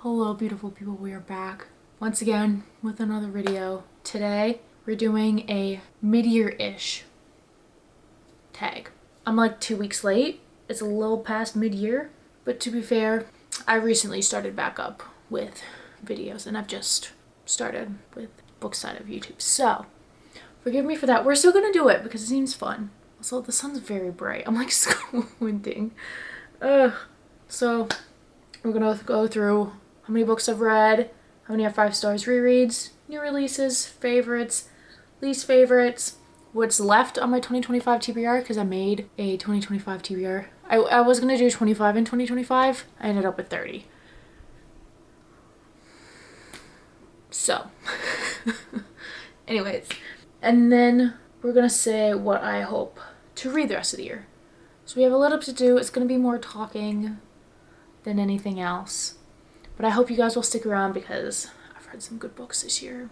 Hello beautiful people, we are back once again with another video. Today we're doing a mid-year-ish tag. I'm like 2 weeks late. It's a little past mid-year, but to be fair, I recently started back up with videos and I've just started with book side of YouTube. So forgive me for that. We're still gonna do it because it seems fun. Also, the sun's very bright. I'm like squinting. So we're gonna go through how many books I've read, how many have 5 stars, rereads, new releases, favorites, least favorites, what's left on my 2025 TBR, because I made a 2025 TBR. I was gonna do 25 in 2025. I ended up with 30. So, anyways, and then we're gonna say what I hope to read the rest of the year. So we have a little to do. It's gonna be more talking than anything else. But I hope you guys will stick around because I've read some good books this year.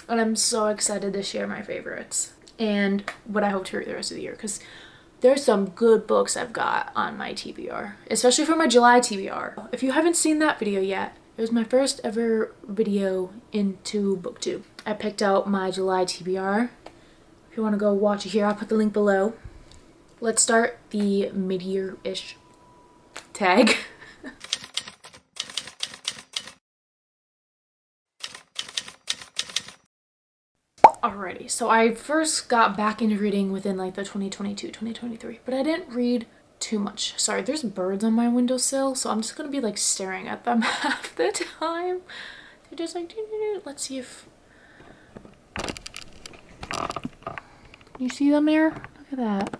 And I'm so excited to share my favorites and what I hope to read the rest of the year, because there's some good books I've got on my TBR, especially for my July TBR. If you haven't seen that video yet, it was my first ever video into booktube. I picked out my July TBR. If you want to go watch it here, I'll put the link below. Let's start the mid-year-ish tag. Alrighty, so I first got back into reading within like the 2022, 2023, but I didn't read too much. Sorry, there's birds on my windowsill, so I'm just gonna be like staring at them half the time. They're just like, let's see if... You see them there? Look at that.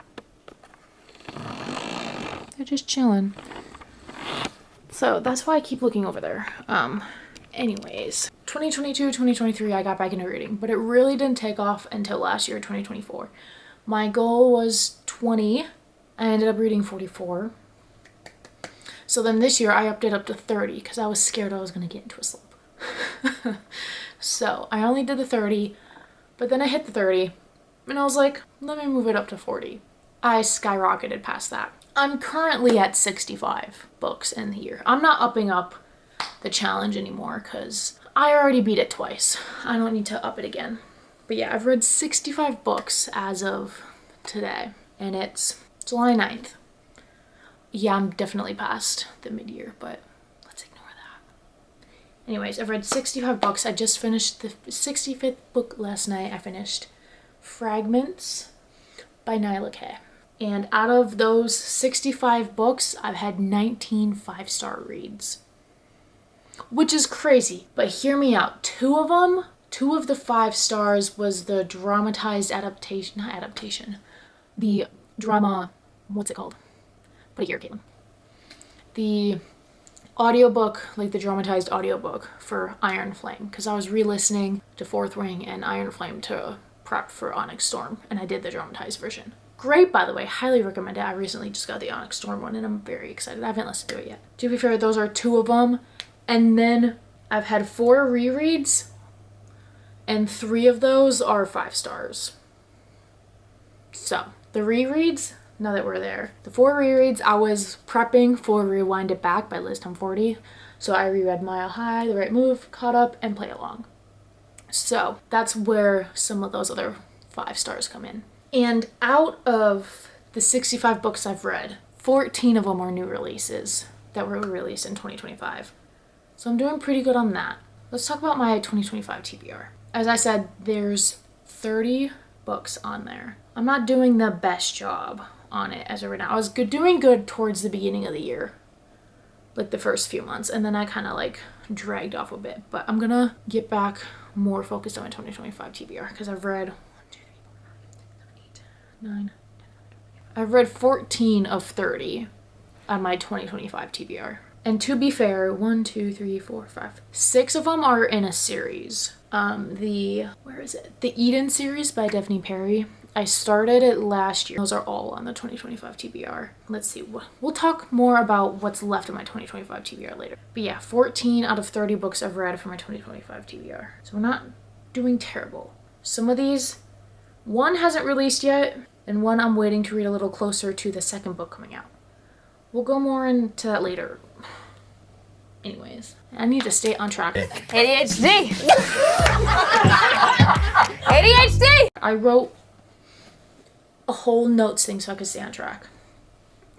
They're just chilling. So that's why I keep looking over there. Anyways, 2022, 2023, I got back into reading, but it really didn't take off until last year, 2024. My goal was 20. I ended up reading 44. So then this year I upped it up to 30 because I was scared I was going to get into a slump. So I only did the 30, but then I hit the 30 and I was like, let me move it up to 40. I skyrocketed past that. I'm currently at 65 books in the year. I'm not upping up the challenge anymore because I already beat it twice. I don't need to up it again. But yeah, I've read 65 books as of today, and it's July 9th. Yeah, I'm definitely past the mid-year, but let's ignore that. Anyways, I've read 65 books. I just finished the 65th book last night. I finished Fragments by Nyla K. And out of those 65 books, I've had 19 5-star reads. Which is crazy, but hear me out. Two of the 5 stars was the dramatized adaptation, not adaptation, the drama, what's it called? Put it here, Caitlin. The audiobook, like the dramatized audiobook for Iron Flame, because I was re-listening to Fourth Ring and Iron Flame to prep for Onyx Storm, and I did the dramatized version. Great, by the way, highly recommend it. I recently just got the Onyx Storm one and I'm very excited. I haven't listened to it yet. To be fair, those are 2 of them. And then I've had 4 rereads, and 3 of those are 5 stars. So, the rereads, now that we're there, the 4 rereads, I was prepping for Rewind It Back by Liz Tom 40. So I reread Mile High, The Right Move, Caught Up, and Play Along. So that's where some of those other 5 stars come in. And out of the 65 books I've read, 14 of them are new releases that were released in 2025. So I'm doing pretty good on that. Let's talk about my 2025 TBR. As I said, there's 30 books on there. I'm not doing the best job on it as of right now. I was doing good towards the beginning of the year, like the first few months, and then I kind of like dragged off a bit. But I'm gonna get back more focused on my 2025 TBR because I've read 1, 2, 3, 4, 5, 6, 7, 8, 9. I've read 14 of 30 on my 2025 TBR. And to be fair, 1, 2, 3, 4, 5, 6 of them are in a series. Where is it? The Eden series by Daphne Perry. I started it last year. Those are all on the 2025 TBR. Let's see. We'll talk more about what's left of my 2025 TBR later. But yeah, 14 out of 30 books I've read for my 2025 TBR. So we're not doing terrible. Some of these, one hasn't released yet, and one I'm waiting to read a little closer to the second book coming out. We'll go more into that later. Anyways, I need to stay on track. ADHD! ADHD! I wrote a whole notes thing so I could stay on track.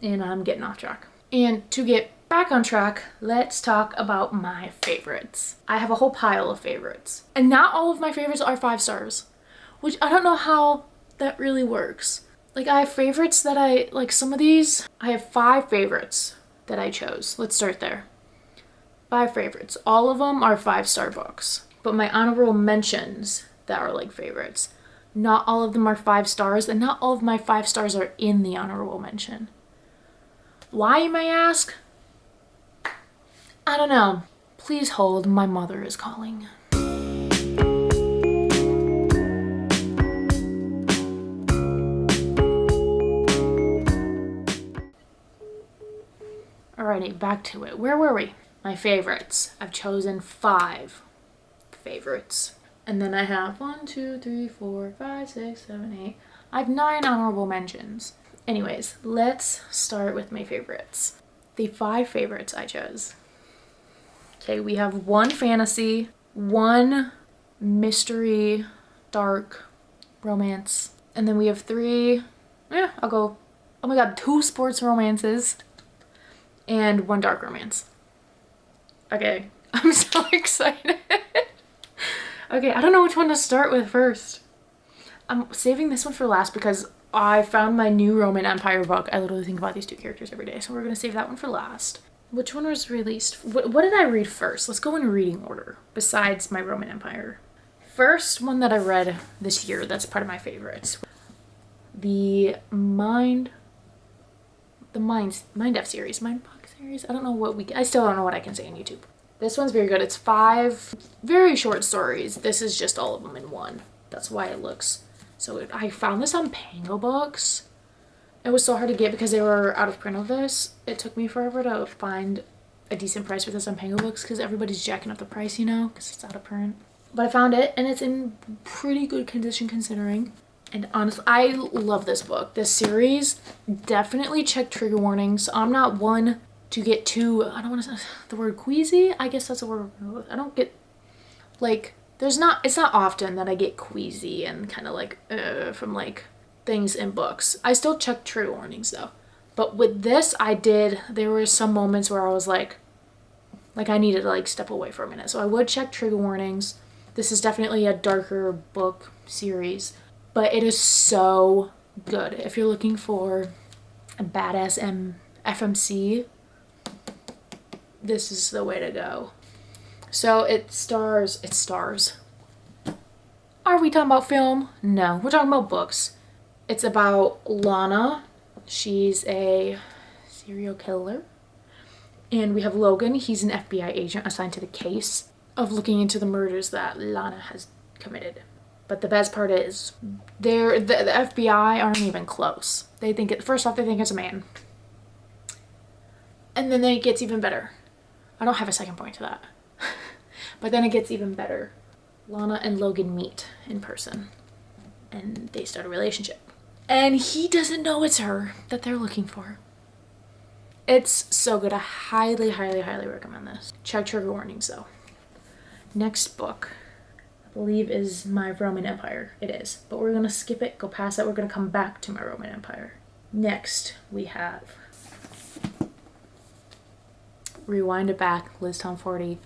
And I'm getting off track. And to get back on track, let's talk about my favorites. I have a whole pile of favorites. And not all of my favorites are 5 stars, which I don't know how that really works. Like, I have favorites that some of these, I have 5 favorites that I chose. Let's start there. 5 favorites. All of them are 5-star books. But my honorable mentions that are like favorites, not all of them are 5 stars, and not all of my 5 stars are in the honorable mention. Why, you may ask? I don't know. Please hold, my mother is calling. Alrighty, back to it. Where were we? My favorites. I've chosen 5 favorites. And then I have 1, 2, 3, 4, 5, 6, 7, 8. I have 9 honorable mentions. Anyways, let's start with my favorites. The 5 favorites I chose. Okay, we have 1 fantasy, 1 mystery, dark, romance. And then we have 3, I'll go, oh my god, 2 sports romances. And 1 dark romance. Okay, I'm so excited. Okay, I don't know which one to start with first. I'm saving this one for last because I found my new Roman Empire book. I literally think about these 2 characters every day, so we're gonna save that one for last. Which one was released? What did I read first? Let's go in reading order, besides my Roman Empire. First one that I read this year, that's part of my favorites. The Mind F series, Mind Fuck series. I don't know I still don't know what I can say on YouTube. This one's very good. It's 5 very short stories. This is just all of them in one. That's why it looks so good. I found this on Pango Books. It was so hard to get because they were out of print of this. It took me forever to find a decent price for this on Pango Books because everybody's jacking up the price, you know, because it's out of print. But I found it, and it's in pretty good condition considering. And honestly, I love this book. This series, definitely check trigger warnings. I'm not one to get too, I don't want to say the word queasy. I guess that's the word. I don't get, like, it's not often that I get queasy and kind of like, from like things in books. I still check trigger warnings though. But with this, there were some moments where I was like I needed to like step away for a minute. So I would check trigger warnings. This is definitely a darker book series, but it is so good. If you're looking for a badass FMC, this is the way to go. So it stars. Are we talking about film? No, we're talking about books. It's about Lana. She's a serial killer. And we have Logan. He's an FBI agent assigned to the case of looking into the murders that Lana has committed. But the best part is, the FBI aren't even close. First off, they think it's a man. And then it gets even better. I don't have a second point to that. But then it gets even better. Lana and Logan meet in person. And they start a relationship. And he doesn't know it's her that they're looking for. It's so good. I highly, highly, highly recommend this. Check trigger warnings though. Next book, I believe, is my Roman Empire. It is. But we're going to skip it, go past that. We're going to come back to my Roman Empire. Next, we have... Rewind it back, Liztown 40.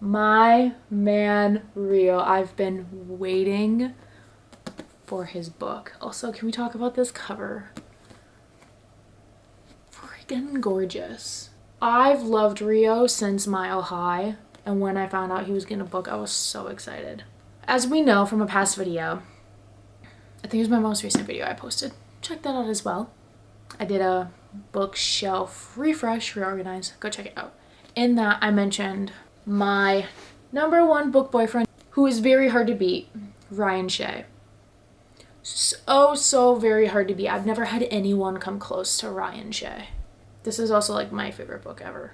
My man, Rio. I've been waiting for his book. Also, can we talk about this cover? Freaking gorgeous. I've loved Rio since Mile High, and when I found out he was getting a book, I was so excited. As we know from a past video, I think it was my most recent video I posted. Check that out as well. I did a bookshelf refresh, reorganize. Go check it out. In that, I mentioned my #1 book boyfriend, who is very hard to beat, Ryan Shea. So very hard to beat. I've never had anyone come close to Ryan Shea. This is also like my favorite book ever,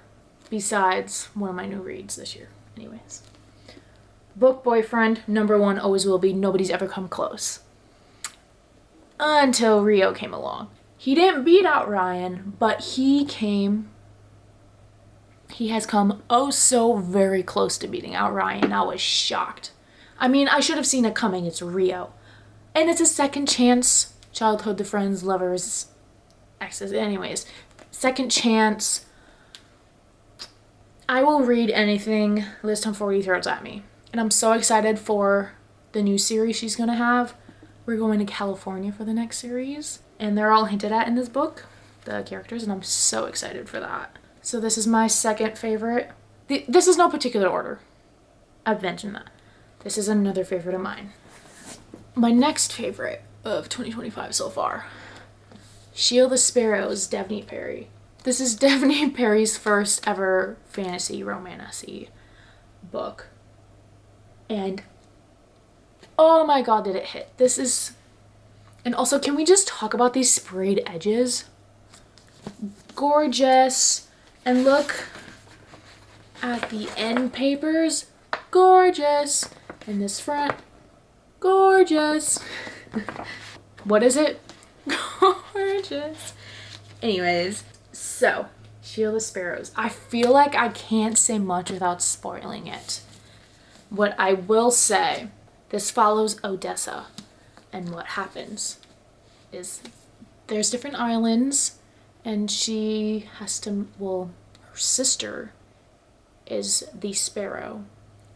besides one of my new reads this year. Anyways, book boyfriend, #1, always will be. Nobody's ever come close. Until Rio came along. He didn't beat out Ryan, but he came He has come oh so very close to beating out Ryan. I was shocked. I mean, I should have seen it coming. It's Rio. And it's a second chance. Childhood, friends, lovers, exes. Anyways, second chance. I will read anything Liz Tom40 throws at me. And I'm so excited for the new series she's going to have. We're going to California for the next series. And they're all hinted at in this book, the characters, and I'm so excited for that. So this is my second favorite. This is no particular order. I've mentioned that. This is another favorite of mine. My next favorite of 2025 so far. Shield the Sparrows, Devney Perry. This is Devney Perry's first ever fantasy romance-y book. And oh my god, did it hit. This is... And also, can we just talk about these sprayed edges? Gorgeous. And look at the end papers. Gorgeous. And this front. Gorgeous. What is it? Gorgeous. Anyways, so Shield the Sparrows. I feel like I can't say much without spoiling it. What I will say, this follows Odessa. And what happens is there's different islands and she has to, well, her sister is the sparrow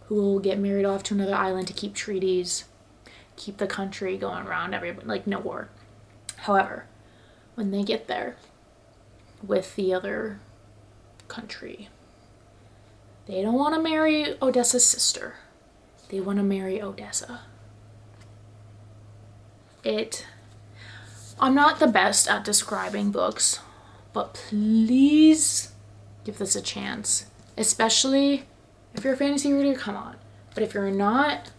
who will get married off to another island to keep treaties, keep the country going around, everybody, like no war. However, when they get there with the other country, they don't want to marry Odessa's sister. They want to marry Odessa. I'm not the best at describing books, but please give this a chance. Especially if you're a fantasy reader, come on. But if you're not,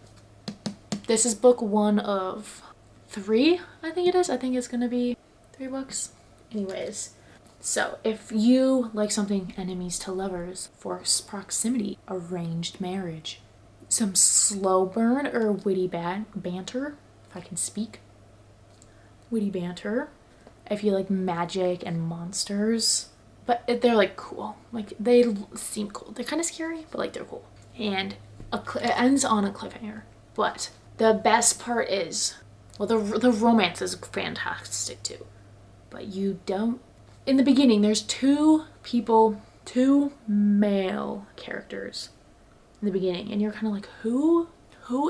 this is book 1 of 3, I think it is. I think it's gonna be 3 books. Anyways, so if you like something enemies to lovers, forced proximity, arranged marriage, some slow burn or witty banter, if I can speak, witty banter, if you like magic and monsters, but they're like cool, like they seem cool, they're kind of scary, but like they're cool, and it ends on a cliffhanger. But the best part is, well, the romance is fantastic too, but you don't, in the beginning there's 2 male characters in the beginning, and you're kind of like, who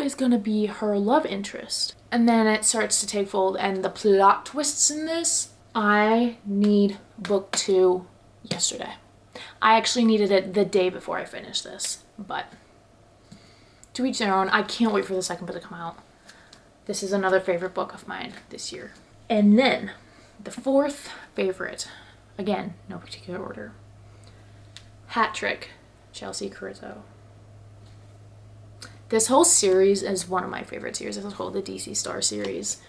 is gonna be her love interest? And then it starts to take fold, and the plot twists in this. I need book 2 yesterday. I actually needed it the day before I finished this, but to each their own. I can't wait for the second book to come out. This is another favorite book of mine this year. And then the 4th favorite, again, no particular order, Hat Trick, Chelsea Carrizo. This whole series is one of my favorite series. This is called the DC Star series.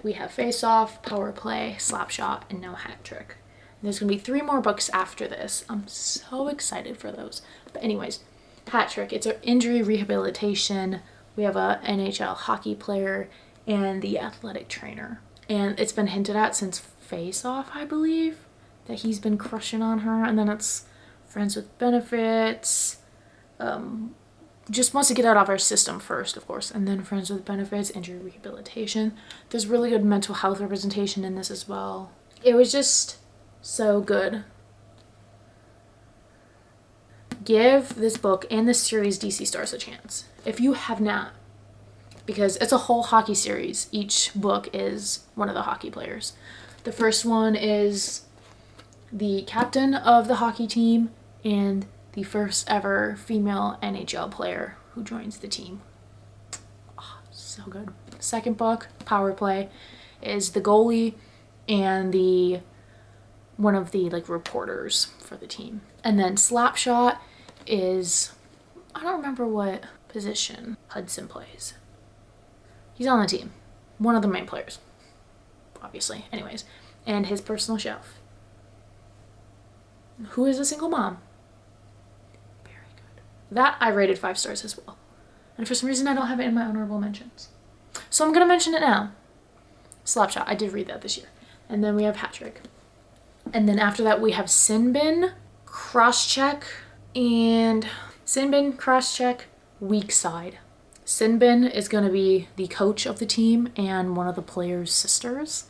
We have Face Off, Power Play, Slapshot, and now Hat Trick. And there's going to be 3 more books after this. I'm so excited for those. But anyways, Hat Trick, it's an injury rehabilitation. We have a NHL hockey player and the athletic trainer. And it's been hinted at since Face Off, I believe, that he's been crushing on her. And then it's Friends with Benefits, just wants to get out of our system first, of course, and then Friends with Benefits, injury rehabilitation. There's really good mental health representation in this as well. It was just so good. Give this book and this series DC Stars a chance if you have not, because it's a whole hockey series. Each book is one of the hockey players. The first one is the captain of the hockey team and the first ever female NHL player who joins the team. Oh, so good. Second book, Power Play, is the goalie and one of the like reporters for the team. And then Slapshot is, I don't remember what position Hudson plays. He's on the team. One of the main players, obviously. Anyways, and his personal chef, who is a single mom. That I rated 5 stars as well. And for some reason I don't have it in my honorable mentions. So I'm going to mention it now. Slapshot. I did read that this year. And then we have Hat Trick. And then after that we have Sin Bin, Crosscheck, And Sinbin, cross-check, weak side. Sinbin is going to be the coach of the team and one of the players' sisters.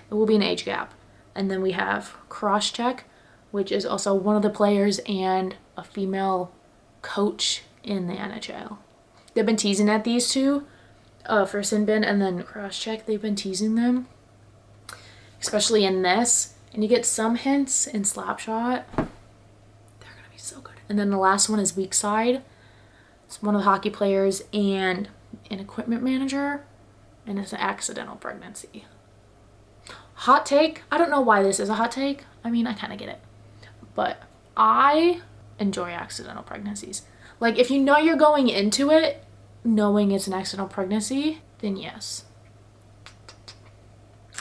It will be an age gap. And then we have cross-check, which is also one of the players and a female coach in the NHL. They've been teasing at these two for Sinbin, and then cross-check, they've been teasing them, especially in this. And you get some hints in Slapshot. They're gonna be so good. And then the last one is weak side. It's one of the hockey players and an equipment manager, and it's an accidental pregnancy. Hot take, I don't know why this is a hot take. I mean, I kind of get it. But I enjoy accidental pregnancies. Like, if you know you're going into it knowing it's an accidental pregnancy, then yes.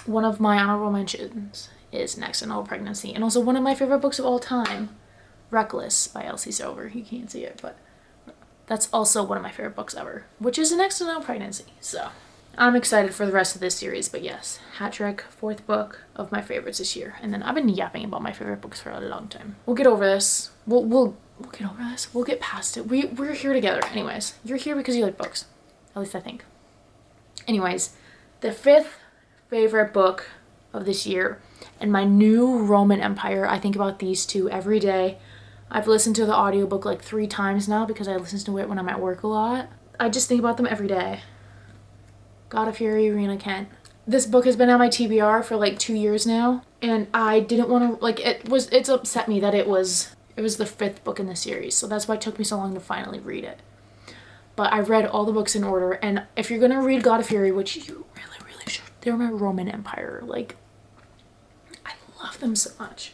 One of my honorable mentions is an accidental pregnancy. And also one of my favorite books of all time, Reckless by Elsie Silver. You can't see it, but that's also one of my favorite books ever, which is an accidental pregnancy. So I'm excited for the rest of this series, but yes, hat trick, 4th book of my favorites this year. And then I've been yapping about my favorite books for a long time. We'll get over this. We'll get over this. We'll get past it. We're here together. Anyways, you're here because you like books. At least I think. Anyways, the 5th favorite book of this year and my new Roman Empire. I think about these two every day. I've listened to the audiobook like 3 times now because I listen to it when I'm at work a lot. I just think about them every day. God of Fury, Rena Kent. This book has been on my TBR for like 2 years now, and I didn't want to, like, it's upset me that it was the 5th book in the series, so that's why it took me so long to finally read it. But I read all the books in order, and if you're gonna read God of Fury, which you really, really should, they're my Roman Empire, like, I love them so much.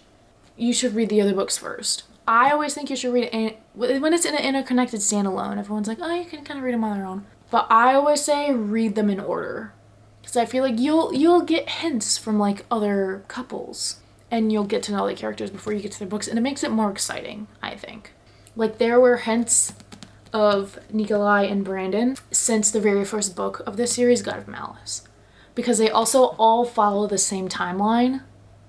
You should read the other books first. I always think you should read it when it's in an interconnected standalone. Everyone's like, oh, you can kind of read them on their own. But I always say read them in order, because I feel like you'll get hints from like other couples, and you'll get to know the characters before you get to their books, and it makes it more exciting, I think. Like, there were hints of Nikolai and Brandon since the very first book of this series, God of Malice, because they also all follow the same timeline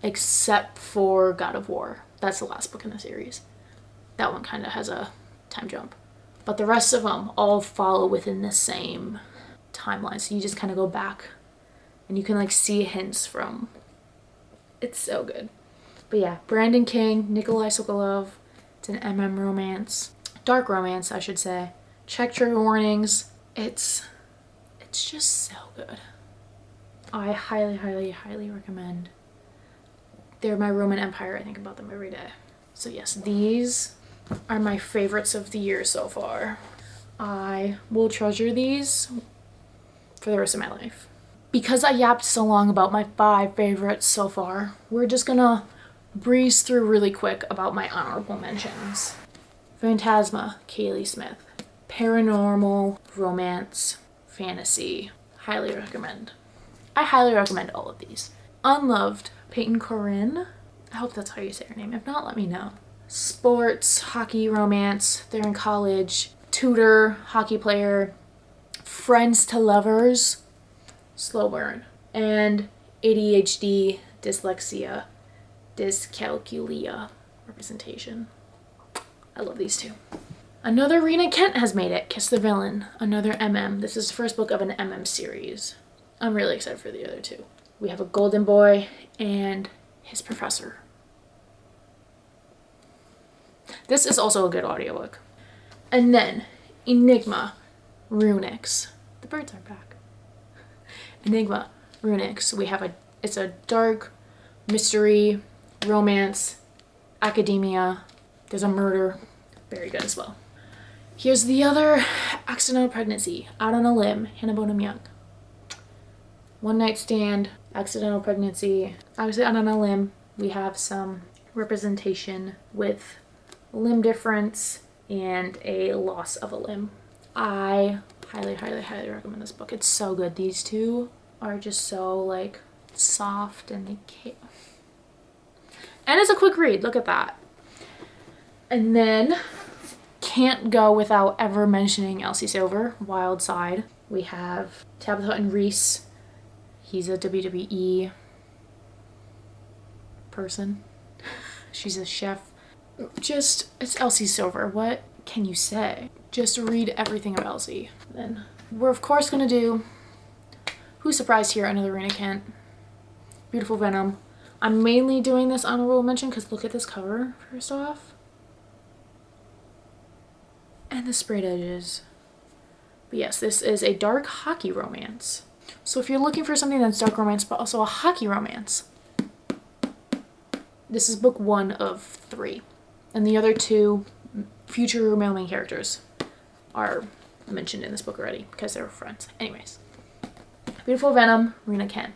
except for God of War. That's the last book in the series. That one kind of has a time jump. But the rest of them all follow within the same timeline. So you just kind of go back and you can like see hints from. It's so good. But yeah, Brandon King, Nikolai Sokolov. It's an romance. Dark romance, I should say. Check trigger warnings. It's just so good. I highly, highly, highly recommend. They're my Roman Empire. I think about them every day. So yes, these are my favorites of the year so far. I will treasure these for the rest of my life. Because I yapped so long about my 5 favorites so far, we're just gonna breeze through really quick about my honorable mentions. Phantasma, Kaylee Smith. Paranormal, romance, fantasy. Highly recommend. I highly recommend all of these. Unloved, Peyton Corinne. I hope that's how you say her name. If not, let me know. Sports, hockey, romance. They're in college. Tutor, hockey player. Friends to lovers. Slow burn. And ADHD, dyslexia, dyscalculia representation. I love these two. Another Rena Kent has made it. Kiss the Villain. Another MM. This is the first book of an MM series. I'm really excited for the other two. We have a Golden Boy and his professor. This is also a good audiobook. And then Enigma, Runics. The birds are back. Enigma, Runics. We have it's a dark mystery, romance, academia. There's a murder. Very good as well. Here's the other accidental pregnancy. Out on a Limb, Hannah Bonham Young. One Night Stand, accidental pregnancy. Obviously, Out on a Limb, we have some representation with limb difference and a loss of a limb. I highly, highly, highly recommend this book. It's so good. These two are just so like soft and they can't. And it's a quick read. Look at that. And then can't go without ever mentioning Elsie Silver, Wild Side. We have Tabitha and Reese. He's a WWE person. She's a chef It's Elsie Silver. What can you say? Just read everything of Elsie. Then we're of course gonna do Who's Surprised Here? Another Rena Kent. Beautiful Venom. I'm mainly doing this honorable mention because look at this cover, first off. And the sprayed edges. But yes, this is a dark hockey romance. So if you're looking for something that's dark romance but also a hockey romance, this is book 1 of 3. And the other 2 future male main characters are mentioned in this book already because they were friends. Anyways. Beautiful Venom, Rena Kent.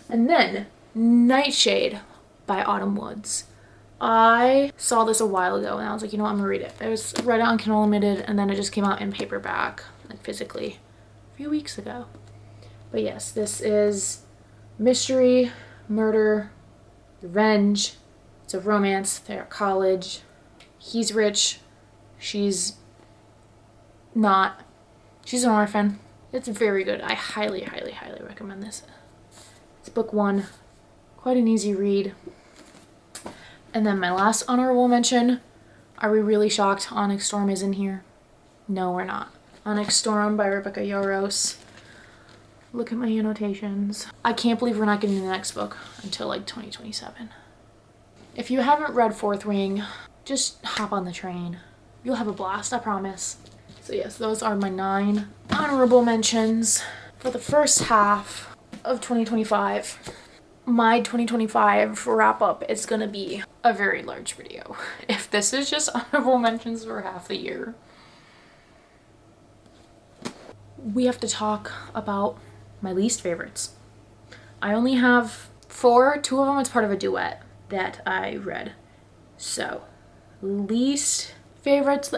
And then Nightshade by Autumn Woods. I saw this a while ago and I was like, you know what, I'm gonna read it. I read it on Kindle Unlimited and then it just came out in paperback, like physically, a few weeks ago. But yes, this is mystery, murder, revenge. It's a romance. They're at college. He's rich. She's not. She's an orphan. It's very good. I highly, highly, highly recommend this. It's book 1. Quite an easy read. And then my last honorable mention. Are we really shocked Onyx Storm is in here? No, we're not. Onyx Storm by Rebecca Yarros. Look at my annotations. I can't believe we're not getting the next book until like 2027. If you haven't read Fourth Wing, just hop on the train. You'll have a blast, I promise. So yes, those are my 9 honorable mentions for the first half of 2025. My 2025 wrap up is gonna be a very large video. If this is just honorable mentions for half the year. We have to talk about my least favorites. I only have 4, 2 of them as part of a duet that I read. So, least favorites,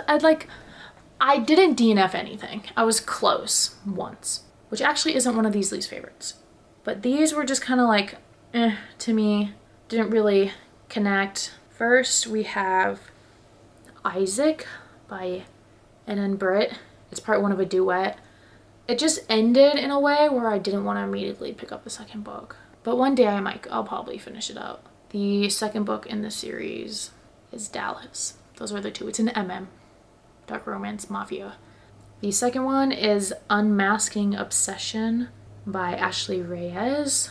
I didn't DNF anything. I was close once, which actually isn't one of these least favorites. But these were just kind of like, to me, didn't really connect. First, we have Isaac by N.N. Britt. It's part 1 of a duet. It just ended in a way where I didn't want to immediately pick up the second book. But one day I'll probably finish it up. The second book in the series is Dallas. Those are the 2. It's an MM. Dark Romance Mafia. The second one is Unmasking Obsession by Ashley Reyes.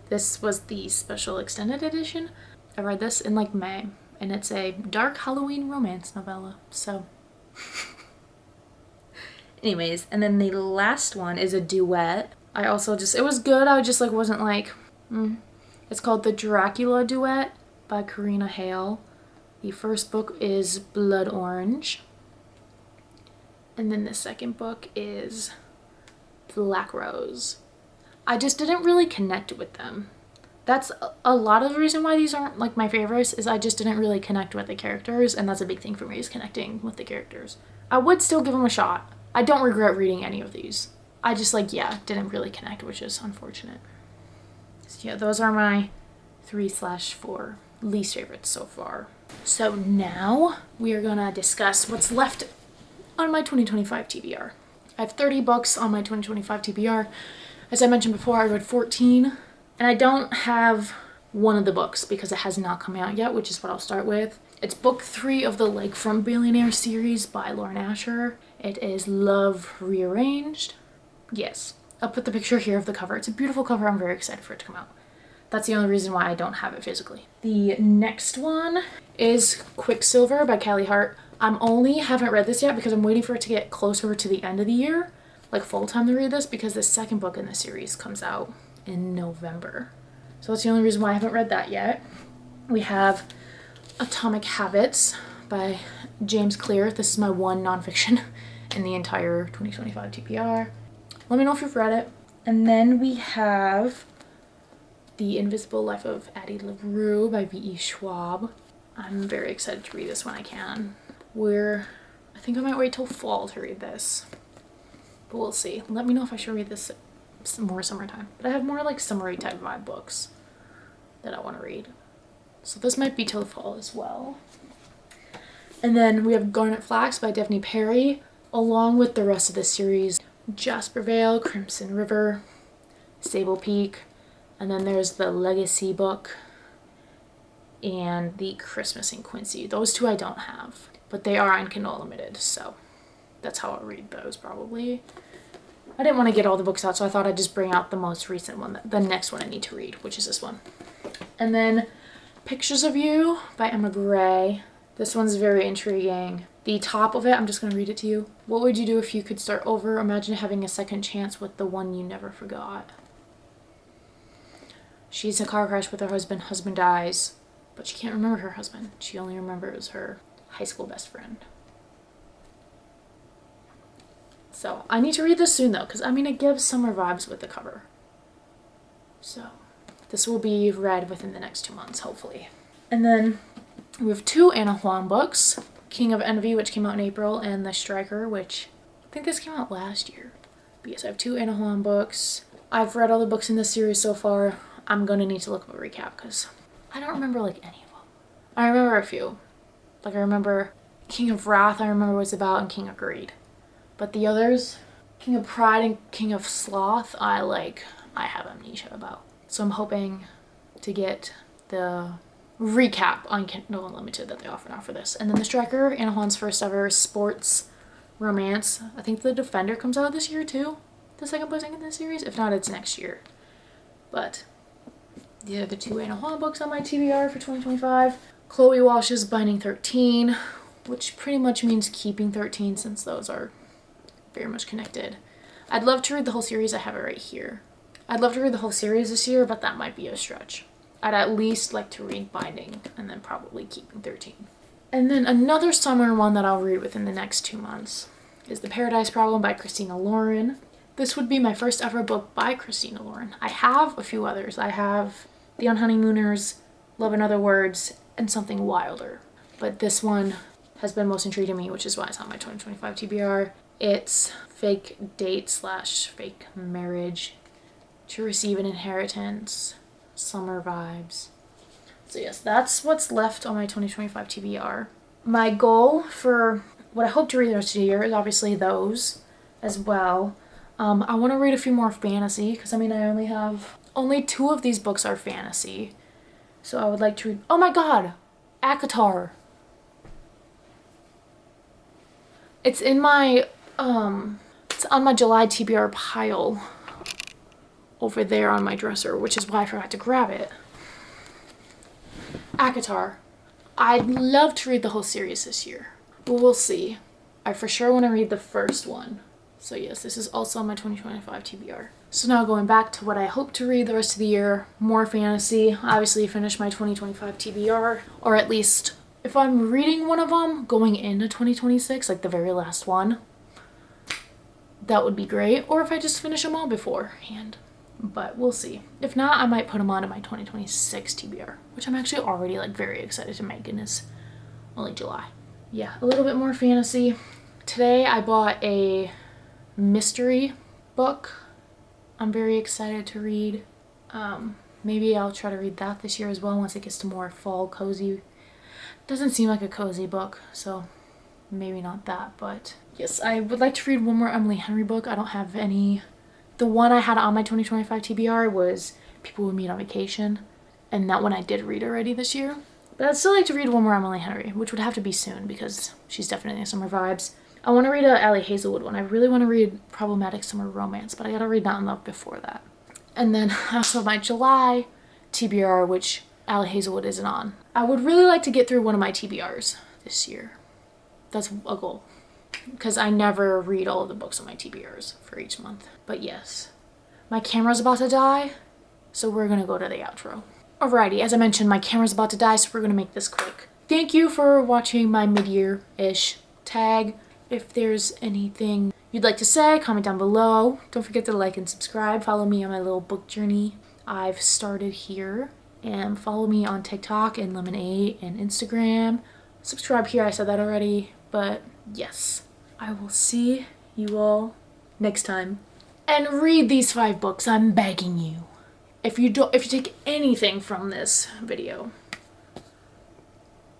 This was the special extended edition. I read this in like May, and it's a dark Halloween romance novella. So anyways, and then the last one is a duet. I also it was good. I just like wasn't like, It's called The Dracula Duet by Karina Hale. The first book is Blood Orange. And then the second book is Black Rose. I just didn't really connect with them. That's a lot of the reason why these aren't like my favorites, is I just didn't really connect with the characters, and that's a big thing for me, is connecting with the characters. I would still give them a shot. I don't regret reading any of these. I just didn't really connect, which is unfortunate. So yeah, those are my 3/4 least favorites so far. So now we are gonna discuss what's left on my 2025 TBR. I have 30 books on my 2025 TBR. As I mentioned before, I read 14, and I don't have one of the books because it has not come out yet, which is what I'll start with. It's book 3 of the Lakefront Billionaire series by Lauren Asher. It is Love Rearranged. Yes, I'll put the picture here of the cover. It's a beautiful cover. I'm very excited for it to come out. That's the only reason why I don't have it physically. The next one is Quicksilver by Callie Hart. Haven't read this yet because I'm waiting for it to get closer to the end of the year, like full time to read this, because the second book in the series comes out in November. So that's the only reason why I haven't read that yet. We have Atomic Habits by James Clear. This is my one nonfiction in the entire 2025 TPR. Let me know if you've read it. And then we have The Invisible Life of Addie LaRue by V.E. Schwab. I'm very excited to read this when I can. I think I might wait till fall to read this, but we'll see. Let me know if I should read this some more summertime. But I have more like summery type vibe books that I want to read, so this might be till fall as well. And then we have Garnet Flax by Daphne Perry, along with the rest of the series: Jasper Vale, Crimson River, Sable Peak, and then there's the Legacy book, and the Christmas in Quincy. Those two I don't have, but they are on Kindle Unlimited, so that's how I'll read those probably. I didn't want to get all the books out, so I thought I'd just bring out the most recent one, the next one I need to read, which is this one. And then Pictures of You by Emma Gray. This one's very intriguing. The top of it, I'm just going to read it to you. What would you do if you could start over? Imagine having a second chance with the one you never forgot. She's in a car crash with her husband. Husband dies, but she can't remember her husband. She only remembers her high school best friend. So I need to read this soon though, because I mean it gives summer vibes with the cover. So this will be read within the next 2 months, hopefully. And then we have 2 Anna Huang books. King of Envy, which came out in April, and The Striker, which I think this came out last year. But yes, I have 2 Anna Huang books. I've read all the books in this series so far. I'm gonna need to look up a recap because I don't remember like any of them. I remember a few. Like I remember King of Wrath, I remember what it's about, and King of Greed. But the others, King of Pride and King of Sloth, I have amnesia about. So I'm hoping to get the recap on Kindle Unlimited that they offer now for this. And then The Striker, Anna Huang's first ever sports romance. I think The Defender comes out this year too. The second book in this series. If not, it's next year. But these are the 2 Anna Huang books on my TBR for 2025. Chloe Walsh's Binding 13, which pretty much means Keeping 13 since those are very much connected. I'd love to read the whole series. I have it right here. I'd love to read the whole series this year, but that might be a stretch. I'd at least like to read Binding and then probably Keeping 13. And then another summer one that I'll read within the next 2 months is The Paradise Problem by Christina Lauren. This would be my first ever book by Christina Lauren. I have a few others. I have The Unhoneymooners, Love in Other Words, and Something Wilder. But this one has been most intriguing to me, which is why it's on my 2025 TBR. It's fake date / fake marriage to receive an inheritance, summer vibes. So yes, that's what's left on my 2025 TBR. My goal for what I hope to read the rest of the year is obviously those as well. I want to read a few more fantasy because I only 2 of these books are fantasy. So I would like to read, oh my god, ACOTAR. It's in my, it's on my July TBR pile over there on my dresser, which is why I forgot to grab it. ACOTAR. I'd love to read the whole series this year, but we'll see. I for sure want to read the first one. So yes, this is also on my 2025 TBR. So now going back to what I hope to read the rest of the year, more fantasy. Obviously finish my 2025 TBR, or at least if I'm reading one of them going into 2026, like the very last one, that would be great. Or if I just finish them all beforehand. But we'll see. If not, I might put them on to my 2026 TBR, which I'm actually already like very excited to make, and it's only July. Yeah, a little bit more fantasy. Today I bought a mystery book I'm very excited to read. Maybe I'll try to read that this year as well once it gets to more fall cozy. Doesn't seem like a cozy book, so maybe not that, but yes, I would like to read one more Emily Henry book. I don't have any. The one I had on my 2025 TBR was People We Meet on Vacation, and that one I did read already this year. But I'd still like to read one more Emily Henry, which would have to be soon because she's definitely summer vibes. I want to read a Allie Hazelwood one. I really want to read Problematic Summer Romance, but I gotta read Not in Love before that. And then I also have my July TBR, which Allie Hazelwood isn't on. I would really like to get through one of my TBRs this year. That's a goal. Because I never read all of the books on my TBRs for each month. But yes, my camera's about to die, so we're gonna go to the outro. Alrighty, as I mentioned, my camera's about to die, so we're gonna make this quick. Thank you for watching my mid-year-ish tag. If there's anything you'd like to say, comment down below. Don't forget to like and subscribe. Follow me on my little book journey I've started here. And follow me on TikTok and Lemonade and Instagram. Subscribe here, I said that already. But yes, I will see you all next time. And read these 5 books, I'm begging you. If you take anything from this video,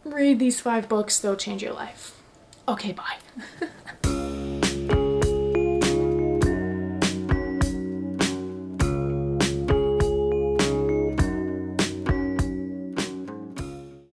read these 5 books, they'll change your life. Okay, bye.